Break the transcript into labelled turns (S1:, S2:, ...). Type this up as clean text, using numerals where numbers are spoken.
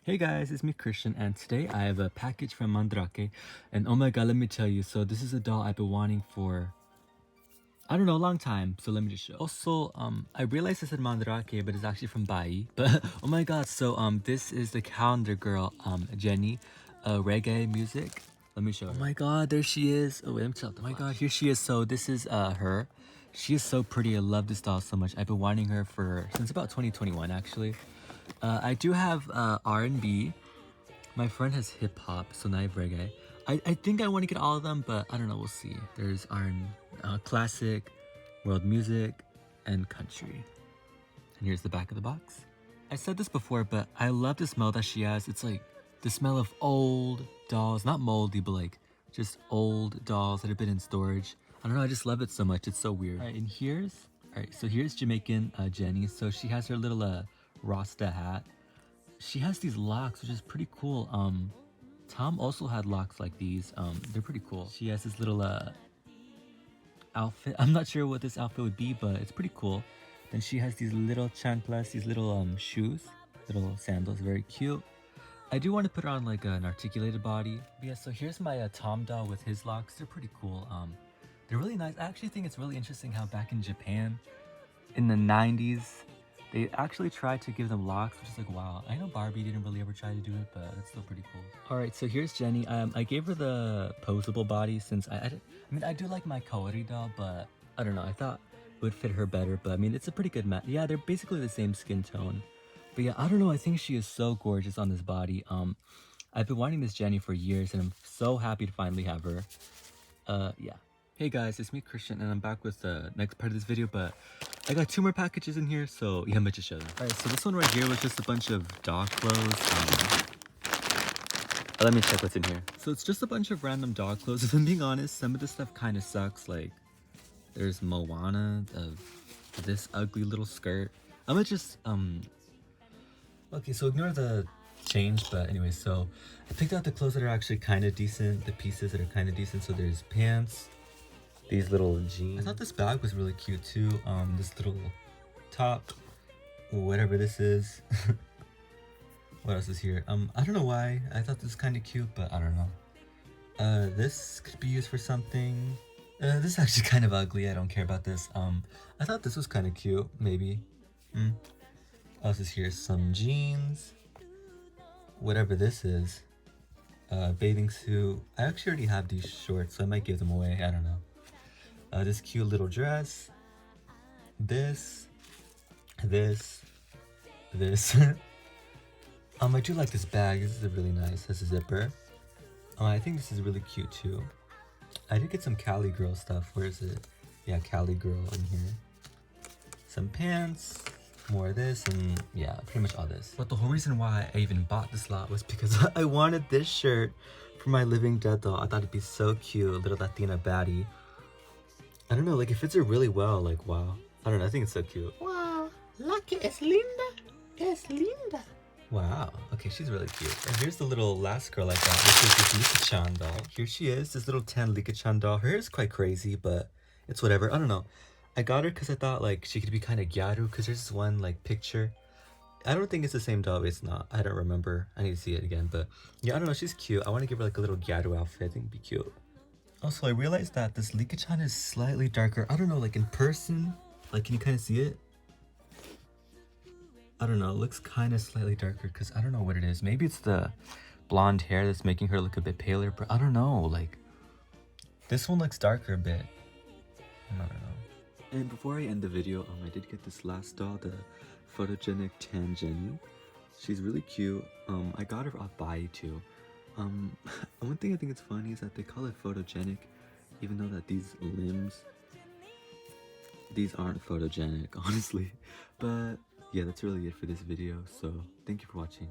S1: Hey guys, it's me Christian, and today I have a package from Mandrake, and oh my god, let me tell you, so this is a doll I've been wanting for, I don't know, a long time, so let me just show. Also, I realized I said Mandrake, but it's actually from Bai, but oh my god, so this is the calendar girl, Jenny, reggae music. Let me show her. Oh my god, there she is. Oh wait, let me tell. Oh my god, here she is. So this is her. She is so pretty. I love this doll so much. I've been wanting her since about 2021 actually. I do have R&B. My friend has hip hop, so now I have reggae. I think I want to get all of them, but I don't know. We'll see. There's classic, world music, and country. And here's the back of the box. I said this before, but I love the smell that she has. It's like the smell of old dolls, not moldy, but like just old dolls that have been in storage. I don't know. I just love it so much. It's so weird. All right. So here's Jamaican Jenny. So she has her little Rasta hat. She has these locks, which is pretty cool. Tom also had locks like these. They're pretty cool. She has this little outfit. I'm not sure what this outfit would be, but it's pretty cool. Then she has these little chanclas, these little shoes, little sandals, very cute. I do want to put her on like an articulated body. But yeah, so here's my Tom doll with his locks. They're pretty cool. They're really nice. I actually think it's really interesting how back in Japan, in the 90s, they actually tried to give them locks, which is like, wow. I know Barbie didn't really ever try to do it, but it's still pretty cool. All right, so here's Jenny. I gave her the posable body since I mean, I do like my Kaori doll, but I don't know. I thought it would fit her better, but I mean, it's a pretty good match. Yeah, they're basically the same skin tone. But yeah, I don't know. I think she is so gorgeous on this body. I've been wanting this Jenny for years, and I'm so happy to finally have her. Yeah. Hey guys, it's me Christian, and I'm back with the next part of this video, but I got 2 more packages in here, so yeah, I'm gonna just show them. Alright, so this one right here was just a bunch of doll clothes. Let me check what's in here. So it's just a bunch of random doll clothes. If I'm being honest, some of this stuff kind of sucks. Like, there's Moana of this ugly little skirt. I'm gonna just, okay, so ignore the change, but anyway, so I picked out the clothes that are actually kind of decent, the pieces that are kind of decent. So there's pants, these little jeans. I thought this bag was really cute too. This little top, whatever this is. What else is here? I don't know why. I thought this was kind of cute, but I don't know. This could be used for something. This is actually kind of ugly. I don't care about this. I thought this was kind of cute, maybe. What else is here? Some jeans. Whatever this is. Bathing suit. I actually already have these shorts, so I might give them away. I don't know. This cute little dress, this. I do like this bag. This is really nice. This is a zipper. I think this is really cute too. I did get some Cali Girl stuff. Where is it? Yeah, Cali Girl in here. Some pants, more of this, and yeah, pretty much all this. But the whole reason why I even bought this lot was because I wanted this shirt for my Living Dead doll. I thought it'd be so cute, a little Latina baddie. I don't know, like it fits her really well, like wow. I don't know, I think it's so cute.
S2: Wow, Lucky es linda, es linda.
S1: Wow, okay, she's really cute. And here's the little last girl I got, which is this Licca-chan doll. Here she is, this little tan Licca-chan doll. Her hair is quite crazy, but it's whatever. I don't know. I got her because I thought like she could be kind of gyaru, because there's this one like picture. I don't think it's the same doll, but it's not. I don't remember. I need to see it again, but yeah, I don't know, she's cute. I want to give her like a little gyaru outfit. I think it'd be cute. Also, I realized that this Licca-chan is slightly darker. I don't know, like in person, like can you kind of see it? I don't know, it looks kind of slightly darker because I don't know what it is. Maybe it's the blonde hair that's making her look a bit paler, but I don't know, like this one looks darker a bit. I don't know. And before I end the video, I did get this last doll, the Photogenic Tan Jenny. She's really cute. I got her off Bai too. One thing I think it's funny is that they call it photogenic, even though that these limbs, these aren't photogenic, honestly. But yeah, that's really it for this video, so thank you for watching.